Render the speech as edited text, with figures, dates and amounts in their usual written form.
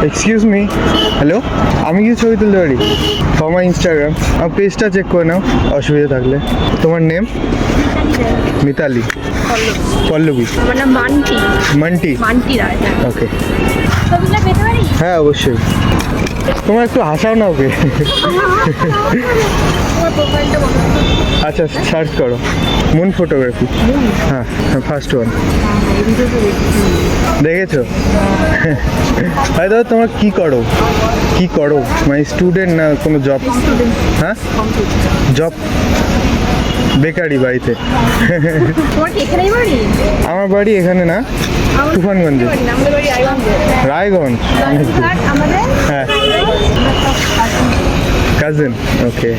Excuse me, hello, আমি কি ছবি তুলতে পারি আমার ইনস্টাগ্রাম? আমার পেজটা চেক করে নাও অসুবিধা থাকলে। তোমার নেম? মিতালি, পল্লবী, আমার নাম মান্টি। মান্টি, মান্টি রায়। ওকে। ছবিগুলো পেতে পারি? হ্যাঁ অবশ্যই। তোমার একটু হাসাও না ওকে। তোমার প্রোফাইলটা বলো। আচ্ছা সার্চ করো মুন ফটোগ্রাফি। হ্যাঁ ফার্স্ট ওয়ান। দেখেছো? আরে দাদা তোমার কি করো, কি করো? মানে স্টুডেন্ট না কোনো জব? হ্যাঁ জব, বেকারি বাড়িতে। তোমার কি এখানেই বাড়ি? আমার বাড়ি এখানে না, তুফানগঞ্জে। আমাদের বাড়ি রায়গঞ্জ? আমাদের হ্যাঁ কাজিন, ওকে।